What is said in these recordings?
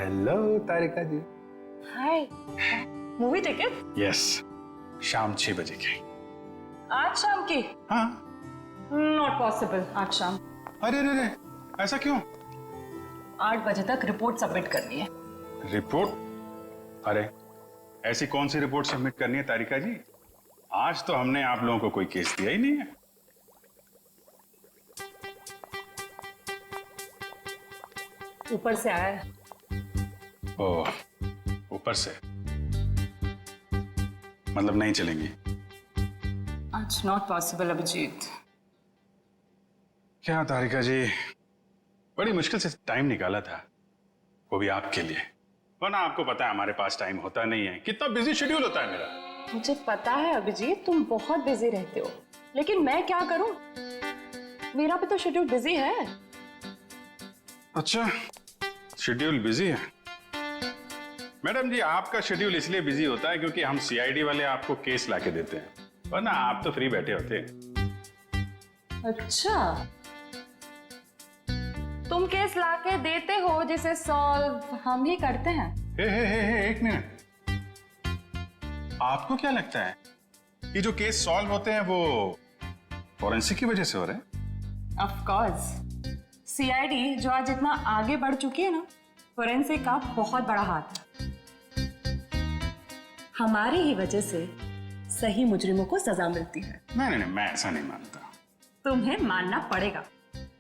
Hello तारिका जी। हाय, movie ticket? Yes, शाम 6 बजे की। आज शाम की? हाँ। नॉट पॉसिबल आज शाम। अरे अरे अरे, ऐसा क्यों? 8 बजे तक रिपोर्ट सबमिट करनी है। रिपोर्ट? अरे ऐसी कौन सी रिपोर्ट सबमिट करनी है तारिका जी? आज तो हमने आप लोगों को कोई केस दिया ही नहीं है। ऊपर से आया है। ओह, ऊपर से मतलब नहीं चलेंगी? आज नॉट पॉसिबल अभिजीत। क्या तारिका जी, बड़ी मुश्किल से टाइम निकाला था, वो भी आपके लिए। वरना आपको पता है हमारे पास टाइम होता नहीं है, कितना बिजी शेड्यूल होता है मेरा। मुझे पता है अभिजीत, तुम बहुत बिजी रहते हो, लेकिन मैं क्या करूं? मेरा भी तो शेड्यूल बिजी है। अच्छा, शेड्यूल बिजी है। मैडम जी, आपका शेड्यूल इसलिए बिजी होता है क्योंकि हम सीआईडी वाले आपको केस लाके देते हैं, वरना आप तो फ्री बैठे होते। अच्छा, तुम केस लाके देते हो जिसे सॉल्व हम ही करते हैं। हे, एक मिनट। आपको क्या लगता है कि जो केस सॉल्व होते हैं वो फॉरेंसिक की वजह से हो रहे हैं? ऑफ कोर्स, सीआईडी जो आज इतना आगे बढ़ चुकी है ना, फोरेंसिक का बहुत बड़ा हाथ है। हमारी ही वजह से सही मुजरिमों को सजा मिलती है। नहीं, मैं ऐसा नहीं मानता। तुम्हें मानना पड़ेगा।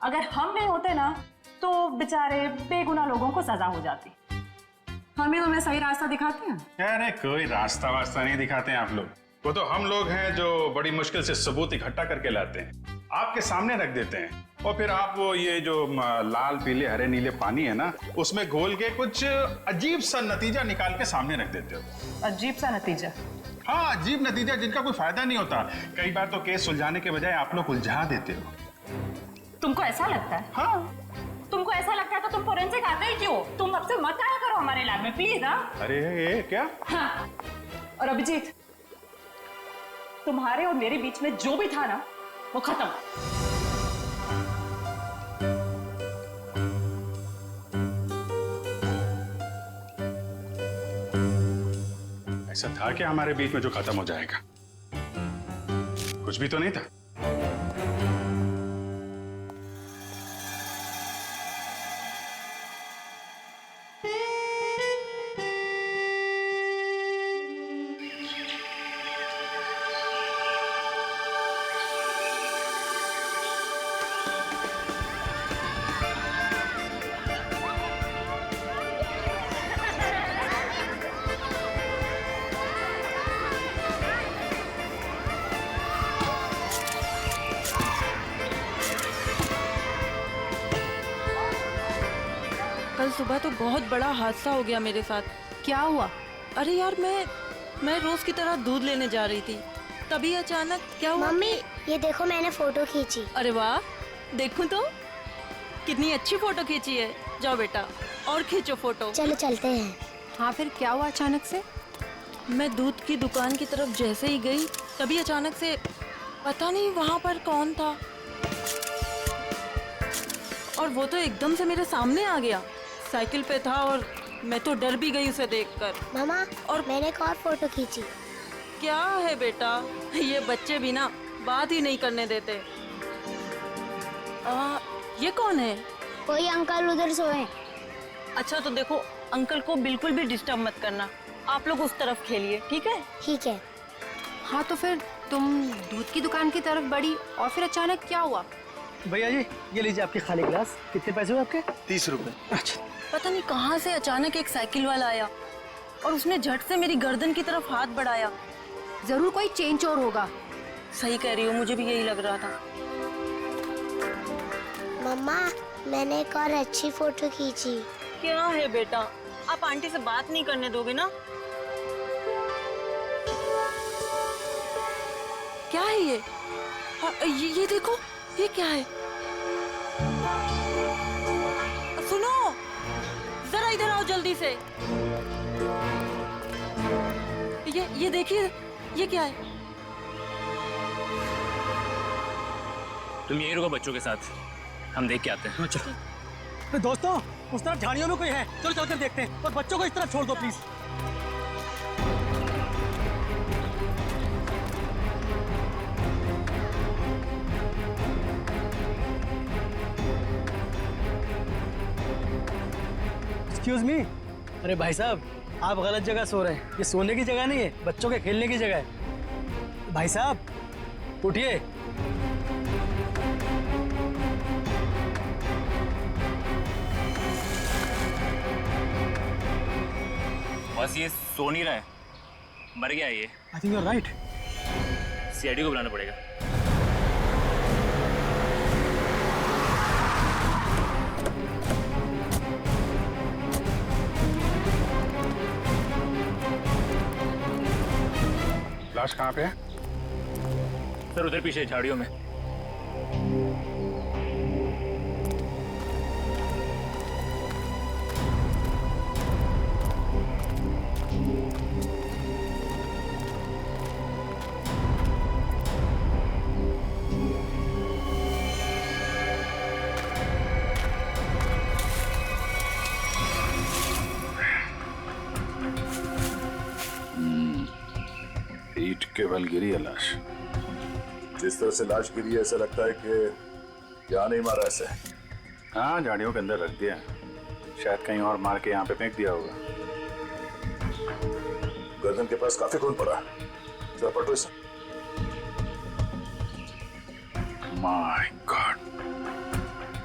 अगर हम नहीं होते ना तो बेचारे बेगुनाह लोगों को सजा हो जाती। हम ही तुम्हें सही रास्ता दिखाते हैं। अरे कोई रास्ता वास्ता नहीं दिखाते हैं आप लोग, वो तो हम लोग हैं जो बड़ी मुश्किल से सबूत इकट्ठा करके लाते हैं, आपके सामने रख देते हैं, और फिर आप वो ये जो लाल पीले हरे नीले पानी है ना, उसमें घोल के कुछ अजीब सा नतीजा निकाल के सामने रख देते हो। अजीब सा नतीजा? हाँ, अजीब नतीजा जिनका कोई फायदा नहीं होता। कई बार तो केस सुलझाने के बजाय आप लोग उलझा देते हो। तुमको ऐसा लगता है? हाँ। तुमको ऐसा लगता है तो तुम फोरेंसिक आते ही क्यों? तुम अब से मत आया करो हमारे लैब में प्लीज। अरे ये क्या? हाँ, और अभिजीत, तुम्हारे और मेरे बीच में जो भी था ना वो खत्म। ऐसा था क्या हमारे बीच में जो खत्म हो जाएगा? कुछ भी तो नहीं था। कल सुबह तो बहुत बड़ा हादसा हो गया मेरे साथ। क्या हुआ? अरे यार, मैं रोज की तरह दूध लेने जा रही थी, तभी अचानक क्या हुआ? मम्मी, ये देखो मैंने फोटो खींची। अरे वाह, देखूं तो कितनी अच्छी फोटो खींची है। जाओ बेटा और खींचो फोटो। चलो चलते हैं। हाँ, फिर क्या हुआ अचानक से? मैं दूध की दुकान की तरफ जैसे ही गई, तभी अचानक से पता नहीं वहां पर कौन था, और वो तो एकदम से मेरे सामने आ गया। साइकिल पे था और मैं तो डर भी गई उसे देखकर। मामा, और मैंने एक और फोटो खींची। क्या है बेटा, ये बच्चे भी ना बात ही नहीं करने देते। ये कौन है? कोई अंकल उधर सोए। अच्छा तो देखो, अंकल को बिल्कुल भी डिस्टर्ब मत करना, आप लोग उस तरफ खेलिए, ठीक है? ठीक है। हाँ, तो फिर तुम दूध की दुकान की तरफ बढ़ी और फिर अचानक क्या हुआ? भैया जी, ये लीजिए आपकी खाली गिलास। कितने पैसे हुए आपके? 30 रुपए। अच्छा। पता नहीं कहाँ से अचानक एक साइकिल वाला आया और उसने झट से मेरी गर्दन की तरफ हाथ बढ़ाया। जरूर कोई चेन चोर होगा। सही कह रही हो, मुझे भी यही लग रहा था। मम्मा, मैंने एक और अच्छी फोटो खींची। क्या है बेटा, आप आंटी से बात नहीं करने दोगे ना? क्या है ये? ये देखो, ये क्या है? सुनो, जरा इधर आओ जल्दी से। ये देखिए, ये क्या है? तुम यही रुको बच्चों के साथ, हम देख के आते हैं। चलो। दोस्तों, उस तरफ झाड़ियों में कोई है, चलो चलकर देखते हैं। और बच्चों को इस तरफ छोड़ दो प्लीज। Excuse me. अरे भाई साहब, आप गलत जगह सो रहे हैं। ये सोने की जगह नहीं है, बच्चों के खेलने की जगह है। भाई साहब उठिए। बस ये सो नहीं रहा है, मर गया ये। I think you are right. CID को बुलाना पड़ेगा। लाश कहाँ पे है? सर उधर पीछे झाड़ियों में। ईंट के बल गिरी है लाश। जिस तरह से लाश गिरी है ऐसा लगता है कि यहाँ नहीं मारा ऐसे। हाँ, झाड़ियों के अंदर रख दिया, शायद कहीं और मार के यहाँ पे फेंक दिया होगा। गर्दन के पास काफी खून पड़ा, जरा पटो इसे। माय गॉड,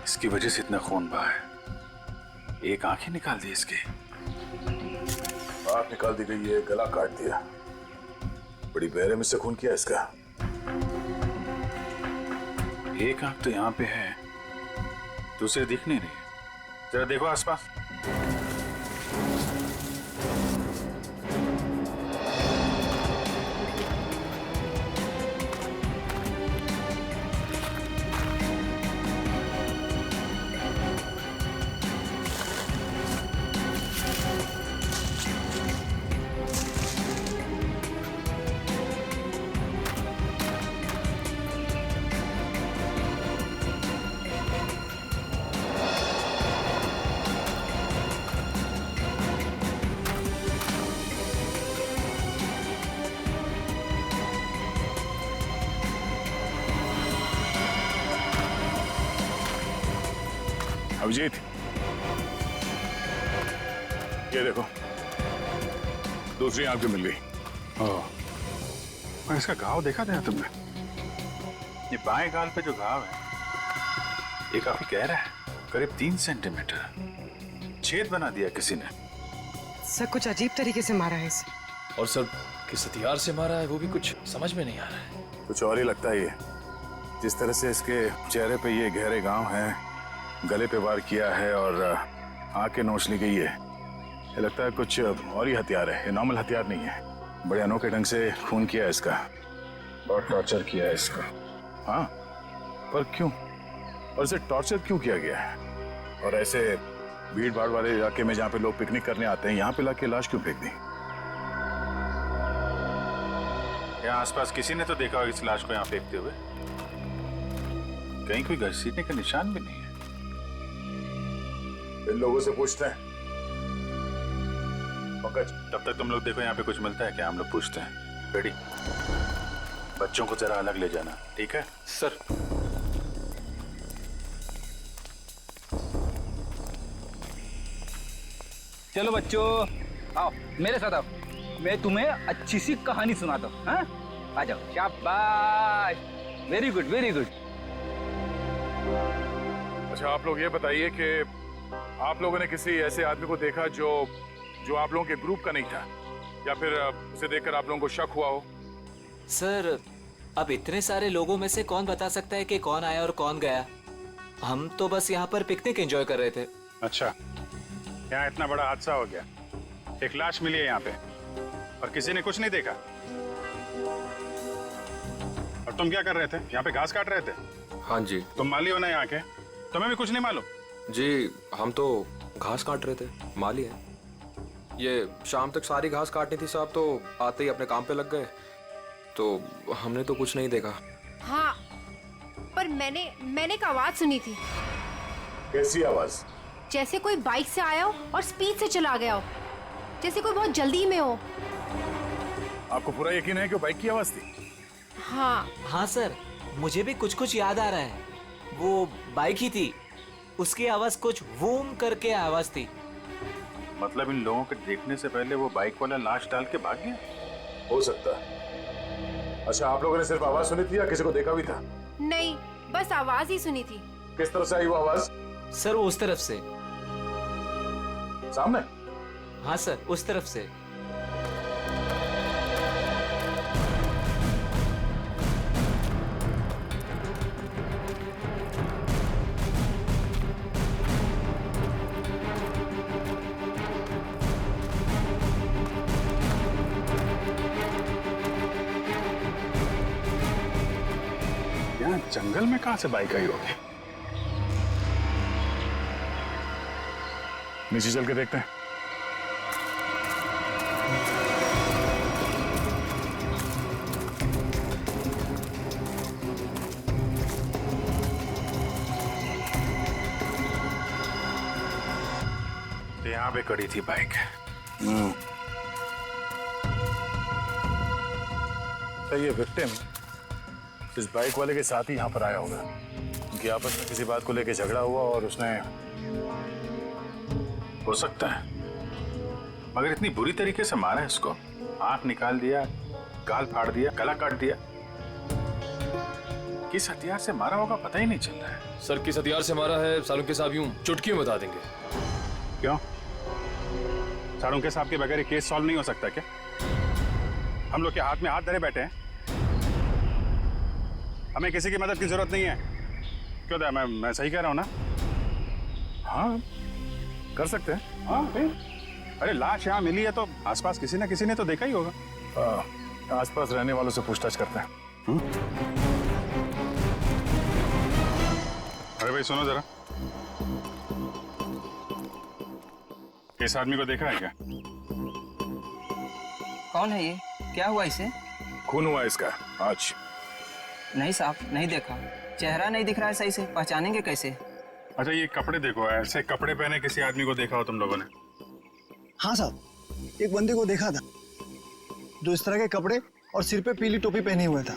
इसकी वजह से इतना खून बहा है। एक आंख ही निकाल दी इसकी। आंख निकाल दी गई है, गला काट दिया। बड़ी बेरहमी से खून किया इसका। एक आंख तो यहाँ पे है, दूसरी दिख नहीं रही। जरा देखो आसपास। अभिजीत, ये देखो, दूसरी आंख भी मिल गई। और इसका घाव देखा था तुमने? ये बाएं गाल पे जो घाव है, ये काफी गहरा है, करीब 3 सेंटीमीटर। छेद बना दिया किसी ने। सर कुछ अजीब तरीके से मारा है इसे। और सर किस हथियार से मारा है वो भी कुछ समझ में नहीं आ रहा है। कुछ और ही लगता है ये। जिस तरह से इसके चेहरे पे ये गहरे घाव हैं, गले पे वार किया है और आंखें नोच ली गई है, ये लगता है कुछ और ही हथियार है। ये नॉर्मल हथियार नहीं है। बड़े अनोखे ढंग से खून किया है इसका। बहुत टॉर्चर किया है इसको। हाँ, पर क्यों? और इसे टॉर्चर क्यों किया गया है? और ऐसे भीड़ भाड़ वाले इलाके में जहाँ पे लोग पिकनिक करने आते हैं, यहाँ पे लाके लाश क्यों फेंक दी? यहाँ आसपास किसी ने तो देखा होगा इस लाश को यहाँ फेंकते हुए। कहीं कोई घसीटने का निशान भी नहीं है। इन लोगों से पूछते हैं। पंकज, तब तक तुम लोग देखो यहाँ पे कुछ मिलता है क्या, हम लोग पूछते हैं। रेडी? बच्चों को जरा अलग ले जाना, ठीक है? सर चलो बच्चों, आओ मेरे साथ आओ। मैं तुम्हें अच्छी सी कहानी सुनाता हूँ। हाँ, आ जाओ। शाबाश, वेरी गुड वेरी गुड। अच्छा, आप लोग ये बताइए कि आप लोगों ने किसी ऐसे आदमी को देखा जो आप लोगों के ग्रुप का नहीं था, या फिर उसे देखकर आप लोगों को शक हुआ हो? सर अब इतने सारे लोगों में से कौन बता सकता है कि कौन आया और कौन गया। हम तो बस यहाँ पर पिकनिक एंजॉय कर रहे थे। अच्छा, यहाँ इतना बड़ा हादसा हो गया, एक लाश मिली है यहाँ पे और किसी ने कुछ नहीं देखा। और तुम क्या कर रहे थे? यहाँ पे घास काट रहे थे? हाँ जी। तुम माली हो ना यहाँ के, तुम्हें भी कुछ नहीं मालूम? जी हम तो घास काट रहे थे, माली है। ये शाम तक सारी घास काटनी थी साहब, तो आते ही अपने काम पे लग गए, तो हमने तो कुछ नहीं देखा। हाँ, पर मैंने एक आवाज सुनी थी। कैसी आवाज? जैसे कोई बाइक से आया हो और स्पीड से चला गया हो, जैसे कोई बहुत जल्दी में हो। आपको पूरा यकीन है कि वो बाइक की आवाज थी? हाँ हाँ सर, मुझे भी कुछ कुछ याद आ रहा है। वो बाइक ही थी, उसकी आवाज कुछ वूम करके आवाज थी। मतलब इन लोगों के देखने से पहले वो बाइक वाला लाश डाल के भाग गया? हो सकता है। अच्छा, आप लोगों ने सिर्फ आवाज सुनी थी या किसी को देखा भी था? नहीं, बस आवाज ही सुनी थी। किस तरफ से आई वो आवाज? सर वो उस तरफ से। सामने? हाँ सर, उस तरफ से। यहाँ जंगल में कहाँ से बाइक आई होगी? नीचे चल के देखते हैं। तो यहाँ पे खड़ी थी बाइक। तो ये विक्टिम इस बाइक वाले के साथ ही यहाँ पर आया होगा। उनकी आपस में किसी बात को लेकर झगड़ा हुआ और उसने, हो सकता है, मगर इतनी बुरी तरीके से मारा है इसको। आंख निकाल दिया, गाल फाड़ दिया, गला काट दिया। किस हथियार से मारा होगा पता ही नहीं चल रहा है। सर किस हथियार से मारा है सालुंके साहब यूं चुटकी में बता देंगे। क्यों? सालुंके साहब के बगैर केस सॉल्व नहीं हो सकता क्या? हम लोग के हाथ में हाथ धरे बैठे हैं, हमें किसी की मदद की जरूरत नहीं है। क्यों दया, मैं सही कह रहा हूं ना? हाँ कर सकते हैं। हाँ फिर? अरे लाश यहाँ मिली है तो आसपास किसी ना किसी ने तो देखा ही होगा। आसपास रहने वालों से पूछताछ करते हैं। अरे भाई सुनो जरा, इस आदमी को देखा है क्या? कौन है ये? क्या हुआ इसे? खून हुआ इसका आज। नहीं साहब, नहीं देखा। चेहरा नहीं दिख रहा है सही से, पहचानेंगे कैसे? अच्छा ये कपड़े देखो, ऐसे कपड़े पहने किसी आदमी को देखा हो तुम लोगों ने? हाँ साहब, एक बंदे को देखा था जो इस तरह के कपड़े और सिर पे पीली टोपी पहने हुए था।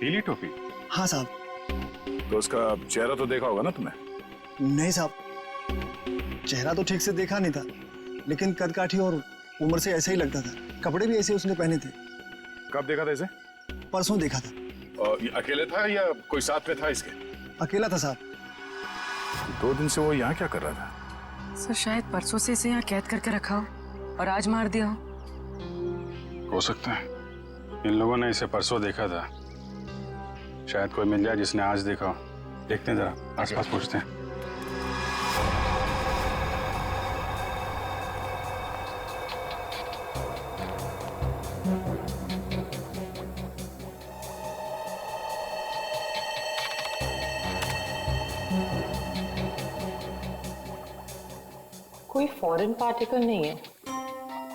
पीली टोपी? हाँ साहब। तो उसका चेहरा तो देखा होगा ना तुमने? नहीं साहब, चेहरा तो ठीक से देखा नहीं था, लेकिन कद काठी और उम्र से ऐसे ही लगता था। कपड़े भी ऐसे उसने पहने थे। कब देखा था इसे? परसों देखा था। और ये अकेले था या कोई साथ में था इसके? अकेला था साहब। 2 दिन से वो यहाँ क्या कर रहा था? सर शायद परसों से इसे यहाँ कैद करके रखा हो और आज मार दिया हो सकता है इन लोगों ने इसे परसों देखा था। शायद कोई मिल जाए जिसने आज देखा हो। देखते हैं जरा, आसपास पूछते हैं। कोई फॉरेन पार्टिकल नहीं है।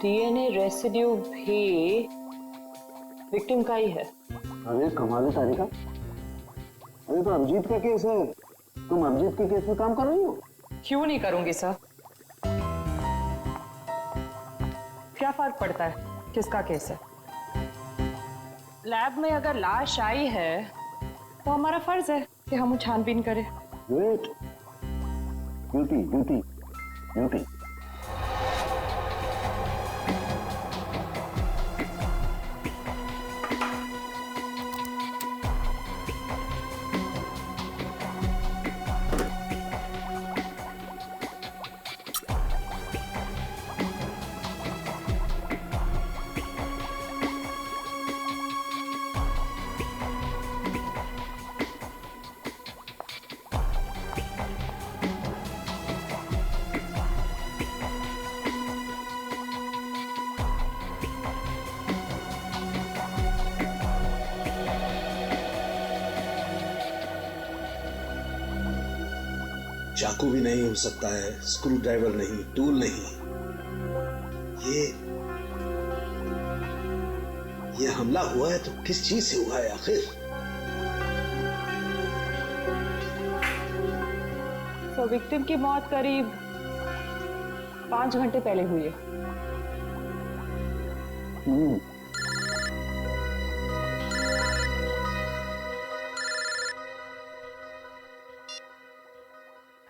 डीएनए रेसिड्यू भी विक्टिम का ही है। अरे कमाल है तारिका, अरे तो अभिजीत का केस है, तुम अभिजीत के केस में काम कर रही हो? क्यों नहीं करूंगी सर? क्या फर्क पड़ता है किसका केस है? लैब में अगर लाश आई है तो हमारा फर्ज है कि हम छानबीन करें। Wait, duty duty duty. चाकू भी नहीं हो सकता है, स्क्रू ड्राइवर नहीं, टूल नहीं। ये हमला हुआ है तो किस चीज से हुआ है आखिर? सो विक्टिम की मौत करीब 5 घंटे पहले हुई है।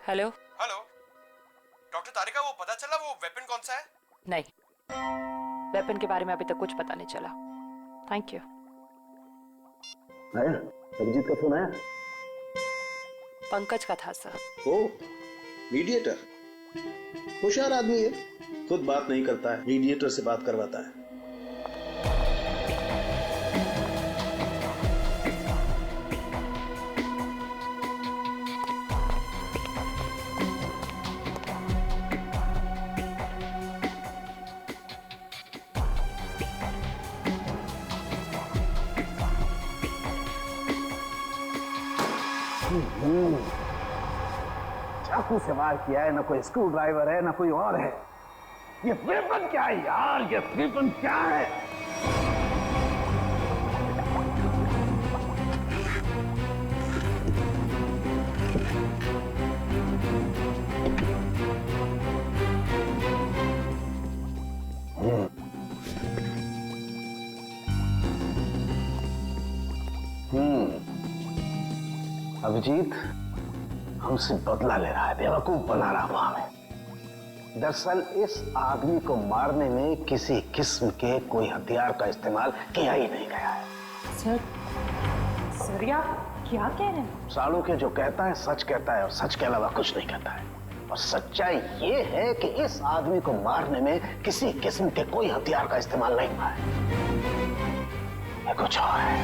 हेलो। हेलो डॉक्टर तारिका, वो पता चला वो वेपन कौन सा है? नहीं, वेपन के बारे में अभी तक कुछ पता नहीं चला। Thank you. आया अभिजीत का फोन आया? पंकज का था सर। ओ मीडिएटर, होशियार आदमी है, खुद बात नहीं करता है, मीडिएटर से बात करवाता है। चाकू से वार किया है, ना कोई स्क्रू ड्राइवर है, ना कोई और है। ये वेपन क्या है यार? ये वेपन क्या है? अभिजीत हमसे बदला ले रहा है, बेवकूफ बना रहा वो हमें। दरअसल इस आदमी को मारने में किसी किस्म के कोई हथियार का इस्तेमाल किया ही नहीं गया है। सर आप क्या कह रहे हैं? सालों के जो कहता है सच कहता है और सच के अलावा कुछ नहीं कहता है। और सच्चाई ये है कि इस आदमी को मारने में किसी किस्म के कोई हथियार का इस्तेमाल नहीं हुआ है। ये कुछ और है।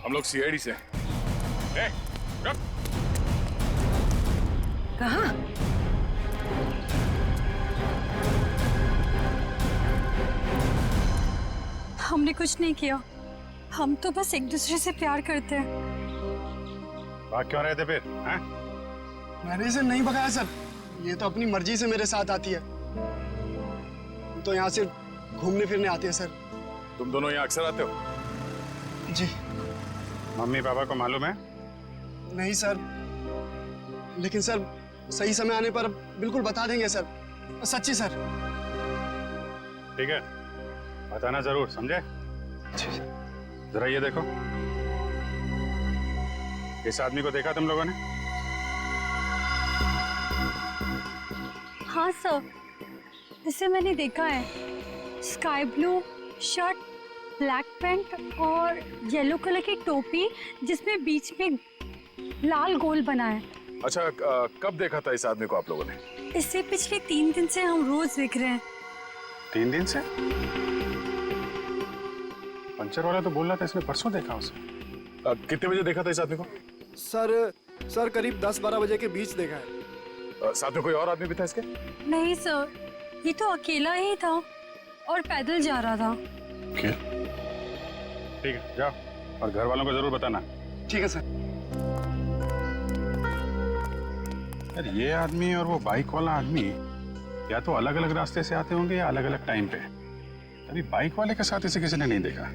हम लोग सीआईडी से। कहाँ? हमने कुछ नहीं किया, हम तो बस एक दूसरे से प्यार करते हैं। भाग क्यों रहे थे फिर? हैं? मैंने इसे नहीं भगाया सर, ये तो अपनी मर्जी से मेरे साथ आती है। तो यहाँ से घूमने फिरने आते हैं सर। तुम दोनों यहाँ अक्सर आते हो? जी। मम्मी पापा को मालूम है? नहीं सर, लेकिन सर सही समय आने पर बिल्कुल बता देंगे सर, सच्ची सर। ठीक है, बताना जरूर, समझे? जरा ये देखो, इस आदमी को देखा तुम लोगों ने? हाँ सर, इसे मैंने देखा है। Sky blue shirt, black pant और येलो कलर की टोपी जिसमें बीच में लाल गोल बना है। अच्छा, कब देखा था इस आदमी को आप लोगों ने? इससे पिछले 3 दिन से हम रोज देख रहे हैं। 3 दिन से? पंचर वाला तो बोल रहा था इसने परसों देखा उसे। कितने बजे देखा था इस आदमी को? सर करीब 10-12 बजे के बीच देखा है। साथ में कोई और आदमी भी था इसके? नहीं सर, ये तो अकेला ही था और पैदल जा रहा था। क्या? ठीक है, जाओ और घर वालों को जरूर बताना। ठीक है सर। यार ये आदमी और वो बाइक वाला आदमी या तो अलग अलग रास्ते से आते होंगे या अलग अलग टाइम पे। अभी बाइक वाले के साथ इसे किसी ने नहीं देखा।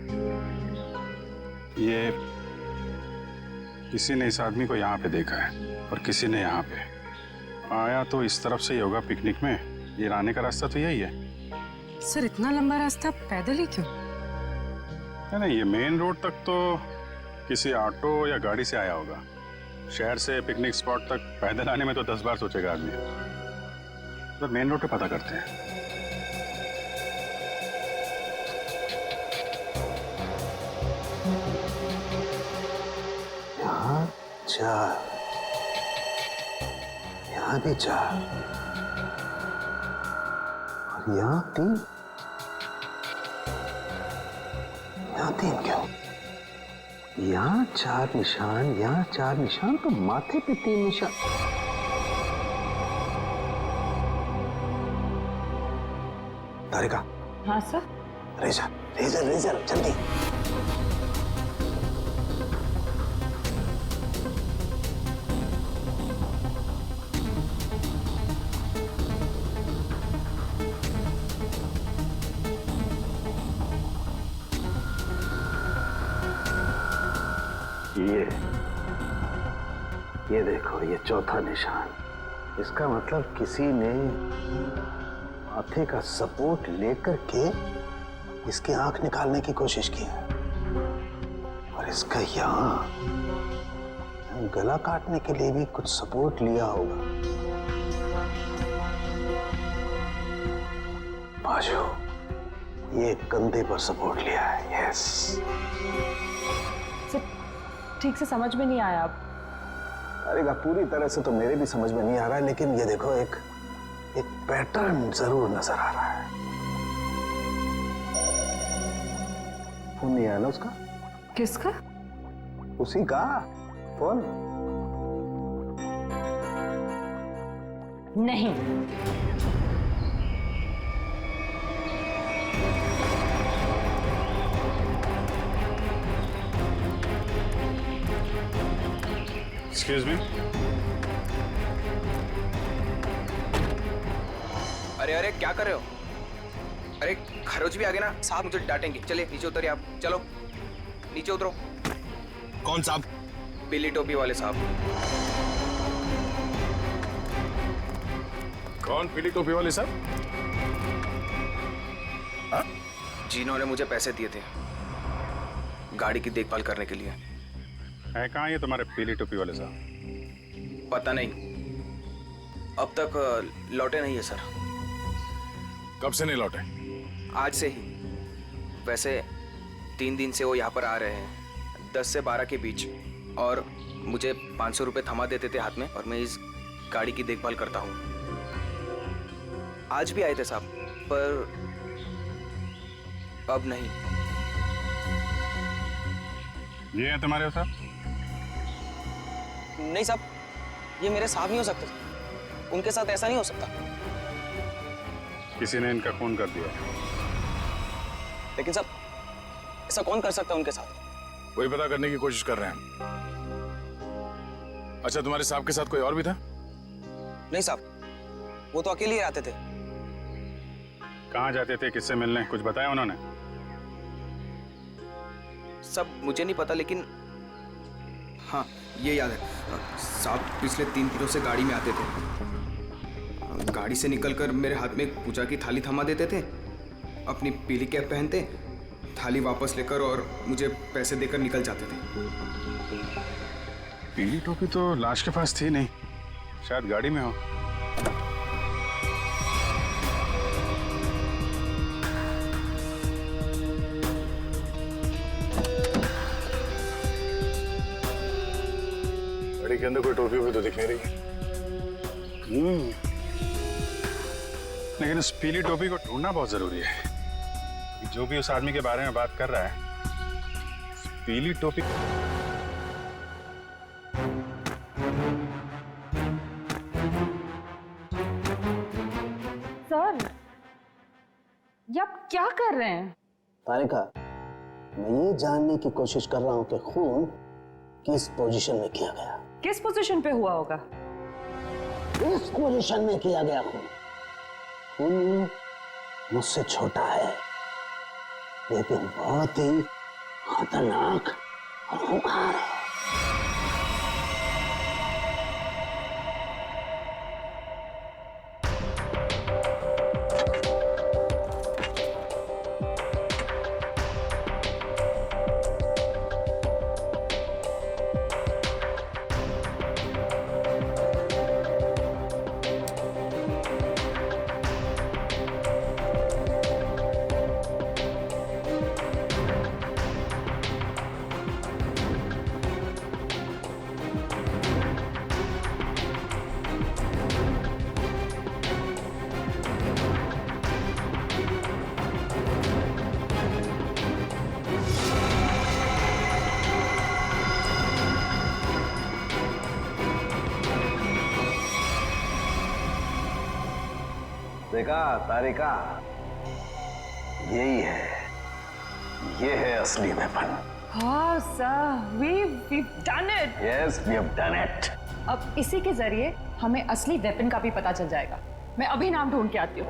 ये किसी ने इस आदमी को यहाँ पे देखा है और किसी ने यहाँ पे। आया तो इस तरफ से ही होगा पिकनिक में। ये आने का रास्ता तो यही है। सर इतना लंबा रास्ता पैदल ही क्यों? नहीं, ये मेन रोड तक तो किसी ऑटो या गाड़ी से आया होगा। शहर से पिकनिक स्पॉट तक पैदल आने में तो 10 बार सोचेगा आदमी। तो मेन रोड पे पता करते हैं। यहाँ 4, यहाँ भी 4 और यहाँ 3। यहाँ 3 क्यों? यहाँ 4 निशान, यहाँ 4 निशान, तो माथे पे 3 निशान। तारिका। हाँ सर। रेजर रेजर रेजर जल्दी। ये ये देखो, ये चौथा निशान। इसका मतलब किसी ने माथे का सपोर्ट लेकर के इसकी आंख निकालने की कोशिश की है। और इसका यहाँ गला काटने के लिए भी कुछ सपोर्ट लिया होगा। बाजू, ये कंधे पर सपोर्ट लिया है। यस। ठीक से समझ में नहीं आया अब। अरे पूरी तरह से तो मेरे भी समझ में नहीं आ रहा है, लेकिन ये देखो एक पैटर्न जरूर नजर आ रहा है। फोन नहीं आया ना उसका? किसका? उसी का फोन। नहीं। Excuse me. अरे अरे क्या कर रहे हो? अरे खरोच भी आ गए ना साहब, मुझे डांटेंगे। चलिए नीचे उतरिए आप, चलो नीचे उतरो। कौन साहब? पीली टोपी वाले साहब। कौन पीली टोपी वाले साहब? जिन्होंने मुझे पैसे दिए थे गाड़ी की देखभाल करने के लिए। है कहाँ ये तुम्हारे पीली टोपी वाले साहब? पता नहीं, अब तक लौटे नहीं है सर। कब से नहीं लौटे? आज से ही। वैसे 3 दिन से वो यहाँ पर आ रहे हैं, 10 से 12 के बीच, और मुझे 500 रुपये थमा देते थे हाथ में, और मैं इस गाड़ी की देखभाल करता हूँ। आज भी आए थे साहब, पर अब नहीं। ये है तुम्हारे साहब? नहीं साहब, ये मेरे साहब नहीं हो सकते। उनके साथ ऐसा नहीं हो सकता। किसी ने इनका खून कर दिया। लेकिन साहब, ऐसा कौन कर सकता है उनके साथ? वही पता करने की कोशिश कर रहे हैं। अच्छा, तुम्हारे साहब के साथ कोई और भी था? नहीं साहब, वो तो अकेले ही आते थे। कहाँ जाते थे, किससे मिलने, कुछ बताया उन्होंने? सब मुझे नहीं पता, लेकिन हाँ ये याद है साहब, पिछले 3 दिनों से गाड़ी में आते थे। गाड़ी से निकलकर मेरे हाथ में एक पूजा की थाली थमा देते थे, अपनी पीली कैप पहनते, थाली वापस लेकर और मुझे पैसे देकर निकल जाते थे। पीली टोपी तो लाश के पास थी नहीं, शायद गाड़ी में हो। गाड़ी के अंदर कोई टोपी भी तो दिख नहीं रही। लेकिन उस पीली टोपी को ढूंढना बहुत जरूरी है। जो भी उस आदमी के बारे में बात कर रहा है, उस पीली टोपी। सर, ये आप क्या कर रहे हैं? तारिका, मैं ये जानने की कोशिश कर रहा हूं कि खून किस पोजीशन में किया गया। किस पोजीशन पे हुआ होगा? इस पोजीशन में किया गया खून। खून मुझसे छोटा है, लेकिन बहुत ही खतरनाक और खूंखार है। देखा तारिका, यही है, ये है असली वेपन। हाँ sir, we've done it. Yes, we have done it. अब इसी के जरिए हमें असली वेपन का भी पता चल जाएगा। मैं अभी नाम ढूंढ के आती हूँ।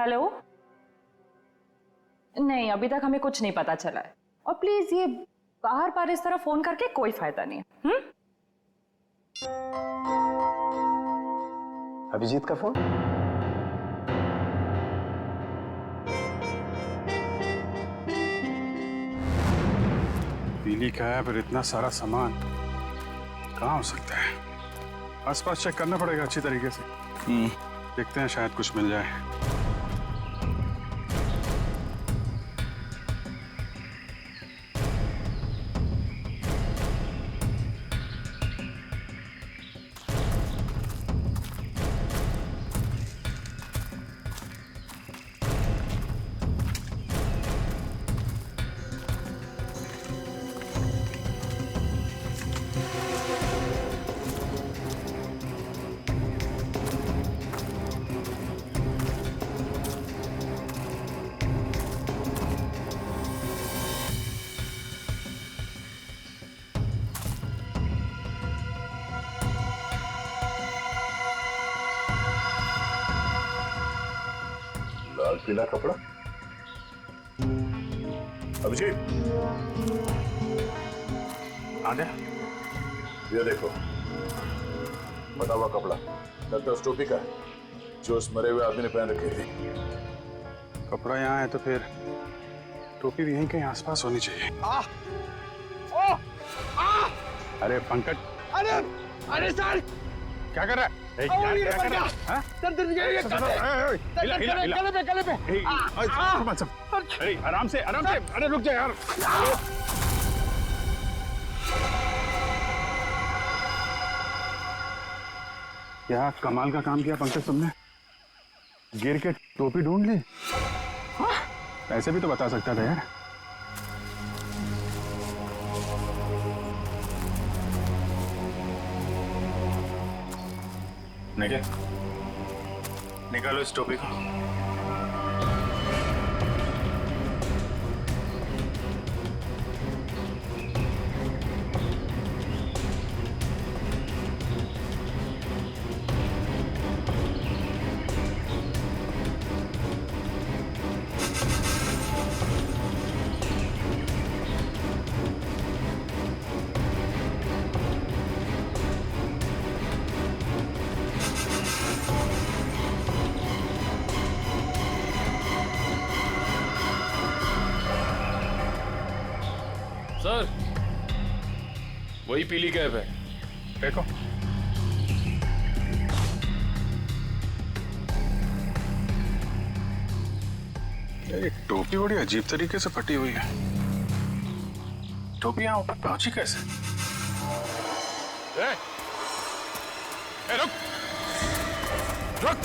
हेलो? नहीं, अभी तक हमें कुछ नहीं पता चला है। और प्लीज ये बाहर बार इस तरह फोन करके कोई फायदा नहीं है। अभिजीत का फोन? पीली का है, पर इतना सारा सामान कहाँ हो सकता है? आसपास चेक करना पड़ेगा अच्छी तरीके से। देखते हैं, शायद कुछ मिल जाए। लाल पीला कपड़ा। अभिजीत, आ गया? ये देखो, बटा हुआ कपड़ा लगता है उस टोपी का है जो उस मरे हुए आदमी ने पहन रखी थी। कपड़ा यहाँ है तो फिर टोपी भी यहीं कहीं आसपास होनी चाहिए। अरे पंकज, अरे सर, क्या कर रहा है? क्या कर रहा है? हाँ? गले पे। अरे आराम से, अरे रुक जा यार। क्या कमाल का काम किया पंकज तुमने, गिर के टोपी ढूंढ ली। ऐसे भी तो बता सकता था यार। निकालो इस टोपी को। सर, वही पीली कैब है। देखो, ये टोपी बड़ी अजीब तरीके से फटी हुई है। टोपी यहाँ ऊपर पहुंची कैसे? रुक रुक।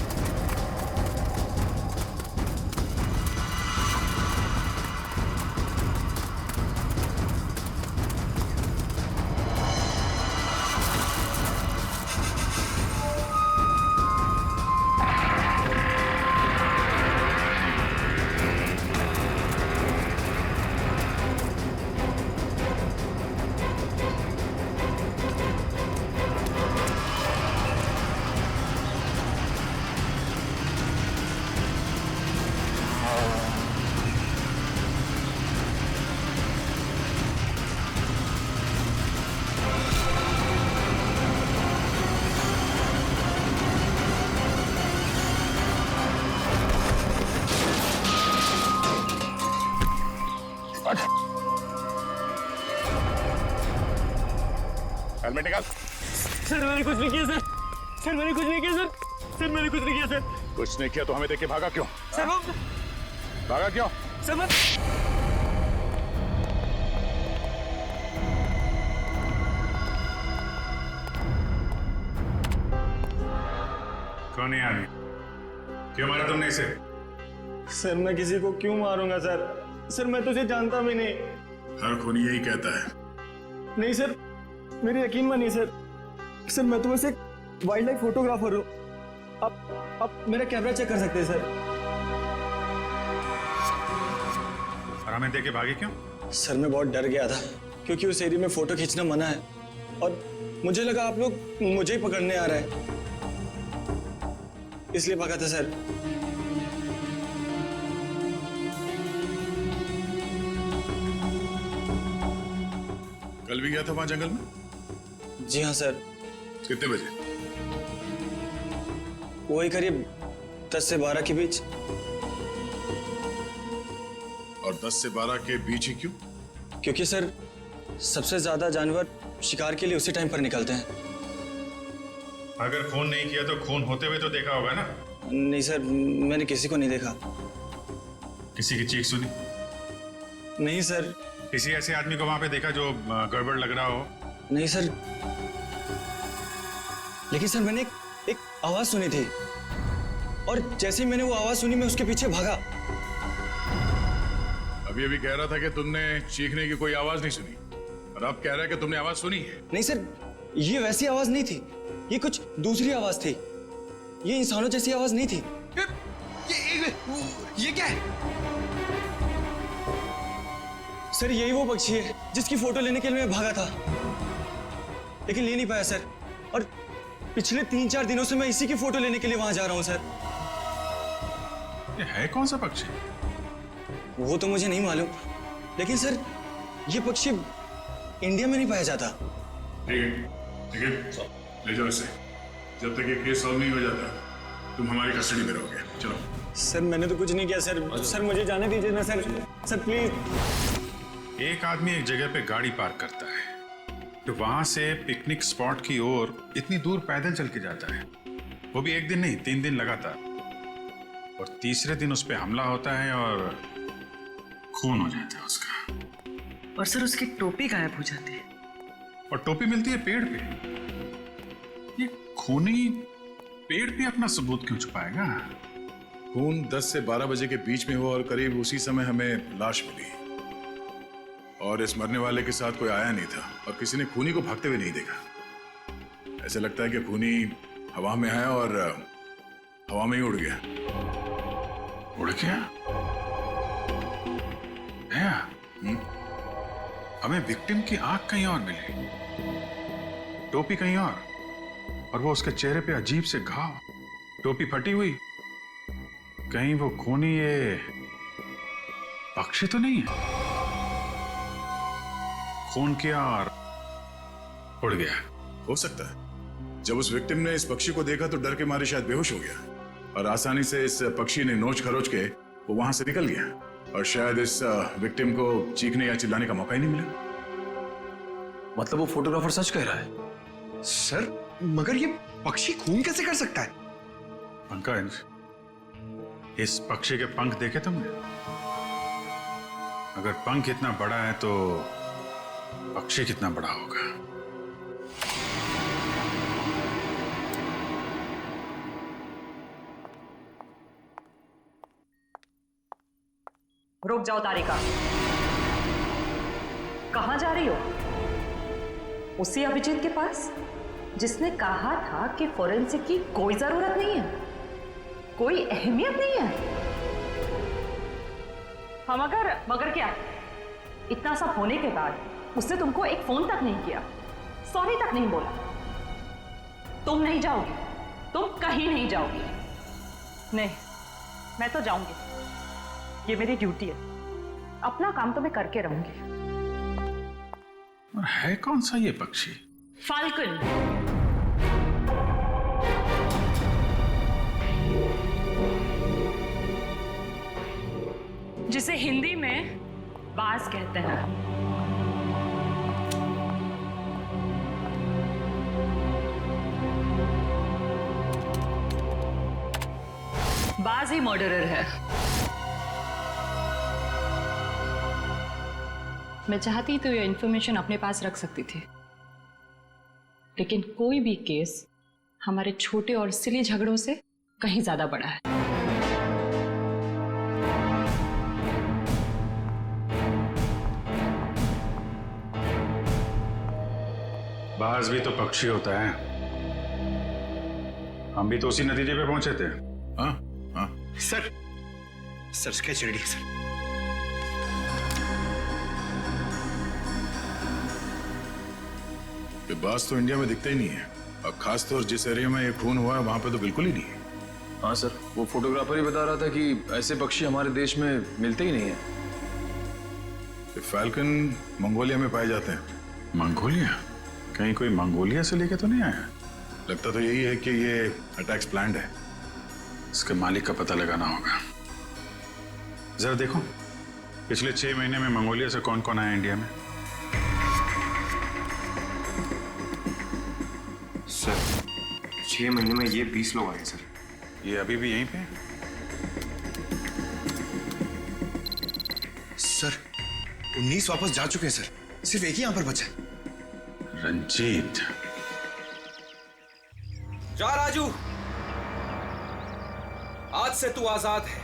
हेलमेट निकाल। सर मैंने कुछ नहीं किया सर मैंने कुछ नहीं किया सर मैंने कुछ नहीं किया सर। कुछ नहीं किया तो हमें देख के भागा क्यों? सर वो भागा क्यों? सर मैं कौन है आदमी? क्यों मारा तुमने इसे? सर मैं किसी को क्यों मारूंगा सर मैं तुझे जानता भी नहीं। हर खूनी यही कहता है। नहीं सर, मेरी यकीन मानिए सर मैं तो वैसे वाइल्ड लाइफ फोटोग्राफर हूँ। आप मेरा कैमरा चेक कर सकते हैं सर। और हमें देख के भागे क्यों? सर मैं बहुत डर गया था क्योंकि उस एरिया में फोटो खींचना मना है और मुझे लगा आप लोग मुझे ही पकड़ने आ रहे हैं, इसलिए भागा था सर। कल भी गया था वहां जंगल में? जी हाँ सर। कितने बजे? वही करीब 10 से 12 के बीच। और 10 से 12 के बीच ही क्यों? क्योंकि सर सबसे ज्यादा जानवर शिकार के लिए उसी टाइम पर निकलते हैं। अगर खून नहीं किया तो खून होते हुए तो देखा होगा ना? नहीं सर, मैंने किसी को नहीं देखा। किसी की चीख सुनी? नहीं सर। किसी ऐसे आदमी को वहां पे देखा जो गड़बड़ लग रहा हो? नहीं सर, लेकिन सर मैंने एक आवाज सुनी थी और जैसे ही मैंने वो आवाज सुनी मैं उसके पीछे भागा। अभी अभी कह रहा था कि तुमने चीखने की कोई आवाज नहीं सुनी और अब कह रहा है कि तुमने आवाज सुनी है। नहीं सर, ये वैसी आवाज नहीं थी, ये कुछ दूसरी आवाज थी। ये इंसानों जैसी आवाज नहीं थी। ये क्या है? सर यही वो पक्षी है जिसकी फोटो लेने के लिए मैं भागा था, लेकिन ले नहीं पाया सर। और पिछले 3-4 दिनों से मैं इसी की फोटो लेने के लिए वहां जा रहा हूं सर। ये है कौन सा पक्षी? वो तो मुझे नहीं मालूम, लेकिन सर ये पक्षी इंडिया में नहीं पाया जाता। ठीक है, ले जाओ इसे। जब तक ये केस सॉल्व नहीं हो जाता तुम हमारी कस्टडी में रहोगे। चलो। सर मैंने तो कुछ नहीं किया सर। सर मुझे जाने दीजिए ना सर। Sir please. एक आदमी एक जगह पे गाड़ी पार्क करता है तो वहां से पिकनिक स्पॉट की ओर इतनी दूर पैदल चल के जाता है, वो भी एक दिन नहीं 3 दिन लगातार, और तीसरे दिन उस पर हमला होता है और खून हो जाता है उसका। और सर उसकी टोपी गायब हो जाती है। और टोपी मिलती है पेड़ पे। ये खूनी पेड़ पे अपना सबूत क्यों छुपाएगा? खून 10 से 12 बजे के बीच में हुआ और करीब उसी समय हमें लाश मिली और इस मरने वाले के साथ कोई आया नहीं था और किसी ने खूनी को भागते हुए नहीं देखा। ऐसा लगता है कि खूनी हवा में आया और हवा में ही उड़ गया। उड़ गया? हमें विक्टिम की आंख कहीं और मिली, टोपी कहीं और वो उसके चेहरे पे अजीब से घाव, टोपी फटी हुई। कहीं वो खूनी ये पक्षी तो नहीं है? खून किया और उड़ गया। हो सकता है जब उस विक्टिम ने इस पक्षी को देखा तो डर के मारे शायद बेहोश हो गया और आसानी से इस पक्षी ने नोच खरोच के वो वहां से निकल गया और शायद इस विक्टिम को चीखने या चिल्लाने का मौका ही नहीं मिला। मतलब वो फोटोग्राफर सच कह रहा है? सर मगर ये पक्षी खून कैसे कर सकता है? पंकज, इस पक्षी के पंख देखे तुमने? अगर पंख इतना बड़ा है तो पक्षी कितना बड़ा होगा? रुक जाओ तारिका, कहां जा रही हो? उसी अभिजीत के पास जिसने कहा था कि फोरेंसिक की कोई जरूरत नहीं है, कोई अहमियत नहीं है। हाँ मगर क्या? इतना सब होने के बाद उसने तुमको एक फोन तक नहीं किया, सॉरी तक नहीं बोला। तुम नहीं जाओगी, तुम कहीं नहीं जाओगी। नहीं, मैं तो जाऊंगी, ये मेरी ड्यूटी है। अपना काम तो मैं करके रहूंगी। और है कौन सा ये पक्षी? फाल्कन। जिसे हिंदी में बाज कहते हैं। बाज ही मर्डरर है। मैं चाहती तो ये इंफॉर्मेशन अपने पास रख सकती थी, लेकिन कोई भी केस हमारे छोटे और सिली झगड़ों से कहीं ज्यादा बड़ा है। बाज भी तो पक्षी होता है। हम भी तो उसी नतीजे पे पहुंचे थे। हाँ हाँ सर स्केच रेडी है सर। ये बाज तो इंडिया में दिखता ही नहीं है और खासतौर जिस एरिया में ये खून हुआ है वहां पे तो बिल्कुल ही नहीं है। हाँ सर, वो फोटोग्राफर ही बता रहा था कि ऐसे पक्षी हमारे देश में मिलते ही नहीं है। फैल्कन मंगोलिया में पाए जाते हैं, मंगोलिया? कहीं कोई मंगोलिया से लेके तो नहीं आया? लगता तो यही है कि ये अटैक्स प्लान्ड है। इसके मालिक का पता लगाना होगा। जरा देखो पिछले 6 महीने में मंगोलिया से कौन कौन आया इंडिया में। सर 6 महीने में ये 20 लोग आए सर। ये अभी भी यहीं पे है? सर 19 वापस जा चुके हैं सर, सिर्फ एक ही यहां पर बचा है। रंजीत। जा राजू, आज से तू आजाद है।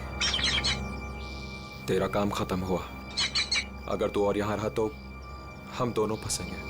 तेरा काम खत्म हुआ। अगर तू और यहां रहा तो हम दोनों फंसेंगे।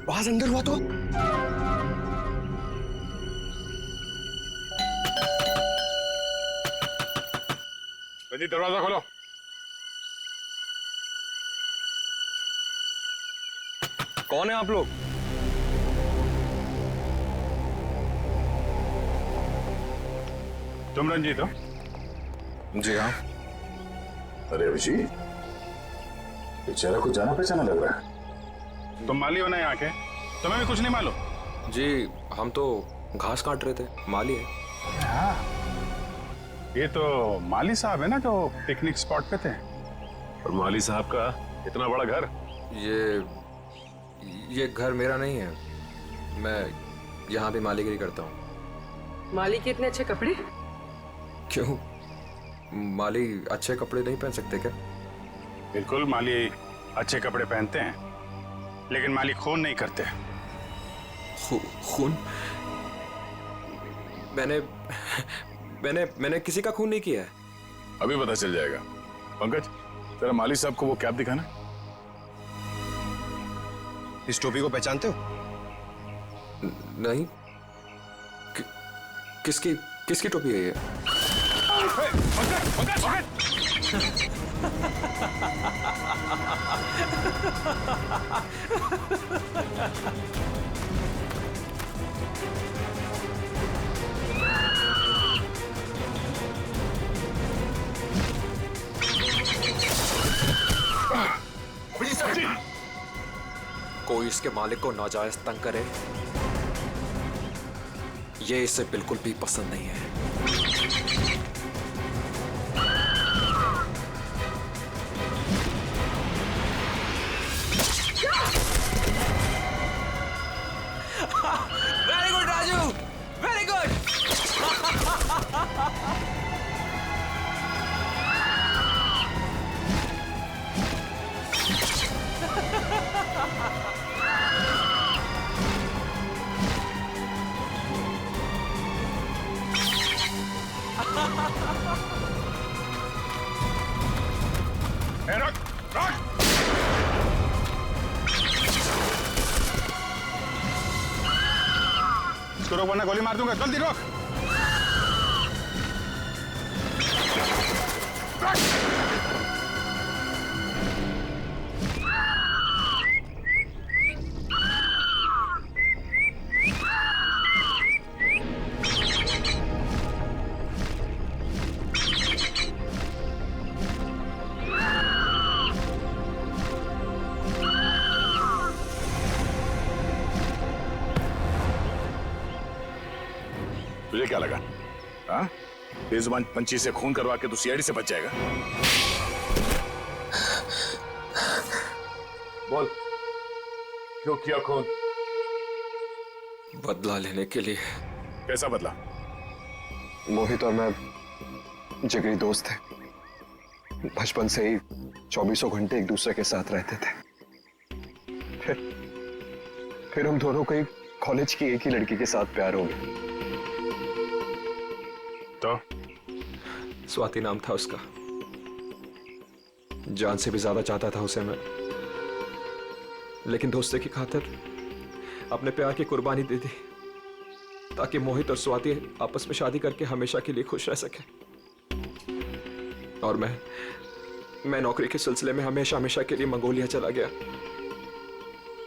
बाज अंदर हुआ तो रंजीत दरवाजा खोलो। कौन है आप लोग? तुम रंजीत हो? जी हाँ। अरे अभिजीत, ये चेहरा कुछ जाना पहचाना लग रहा है। तुम माली हो ना यहाँ के? तुम्हें भी कुछ नहीं मालूम? जी हम तो घास काट रहे थे, माली है। हाँ। ये तो माली साहब है ना जो पिकनिक स्पॉट पे थे। और माली साहब का इतना बड़ा घर? ये घर मेरा नहीं है, मैं यहाँ भी मालीगिरी करता हूँ। माली के इतने अच्छे कपड़े? क्यों, माली अच्छे कपड़े नहीं पहन सकते क्या? बिल्कुल, माली अच्छे कपड़े पहनते हैं, लेकिन माली खून नहीं करते। खून? मैंने किसी का खून नहीं किया है। अभी पता चल जाएगा। पंकज, तेरा माली साहब को वो कैप दिखाना। इस टोपी को पहचानते हो? नहीं। किसकी टोपी है ये? कोई इसके मालिक को नाजायज तंग करे, ये इसे बिल्कुल भी पसंद नहीं है। Very good Raju, very good. रुक, रुक। इसको रोक वरना गोली मार दूंगा। जल्दी रोक। तुझे क्या लगा? हाँ, बेजुबान पंछी से खून करवा के तू सीआईडी से बच जाएगा? बोल, क्यों किया खून? बदला लेने के लिए। कैसा बदला? मोहित और मैं जिगरी दोस्त थे, बचपन से ही 24 घंटे एक दूसरे के साथ रहते थे। फिर हम दोनों को एक कॉलेज की एक ही लड़की के साथ प्यार हो गया। तो स्वाति नाम था उसका। जान से भी ज्यादा चाहता था उसे मैं, लेकिन दोस्ती की खातिर अपने प्यार की कुर्बानी दे दी ताकि मोहित और स्वाति आपस में शादी करके हमेशा के लिए खुश रह सके। और मैं नौकरी के सिलसिले में हमेशा हमेशा के लिए मंगोलिया चला गया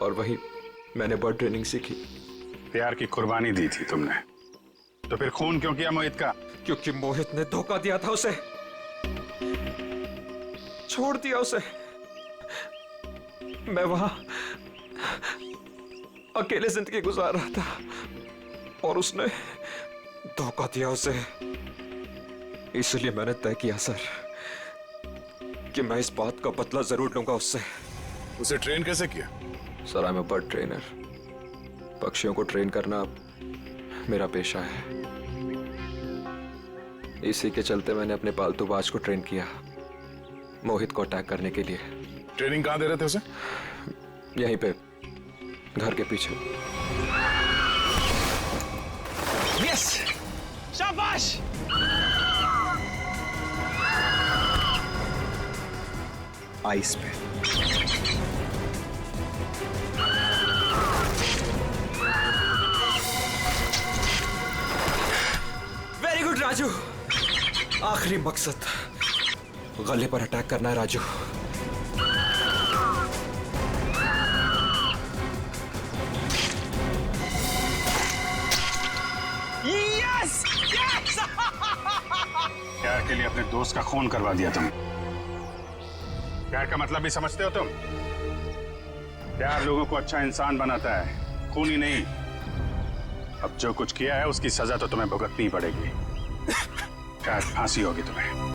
और वहीं मैंने बर्ड ट्रेनिंग सीखी। प्यार की कुर्बानी दी थी तुमने, तो फिर खून क्यों किया मोहित का? क्योंकि मोहित ने धोखा दिया था उसे, छोड़ दिया उसे। मैं वहां अकेले जिंदगी गुजार रहा था और उसने धोखा दिया उसे। इसलिए मैंने तय किया सर कि मैं इस बात का बदला जरूर लूंगा उससे। उसे ट्रेन कैसे किया? Sir, I am a bird trainer. पक्षियों को ट्रेन करना मेरा पेशा है। इसी के चलते मैंने अपने पालतू बाज को ट्रेन किया मोहित को अटैक करने के लिए। ट्रेनिंग कहाँ दे रहे थे उसे? यहीं पे, घर के पीछे। यस, शाबाश। आइस पे। Very good Raju. आखिरी मकसद गले पर अटैक करना है राजू। यस! यस! प्यार के लिए अपने दोस्त का खून करवा दिया तुम। प्यार का मतलब भी समझते हो तुम? प्यार लोगों को अच्छा इंसान बनाता है, खूनी नहीं। अब जो कुछ किया है उसकी सजा तो तुम्हें भुगतनी पड़ेगी। क्या फांसी होगी तुम्हें।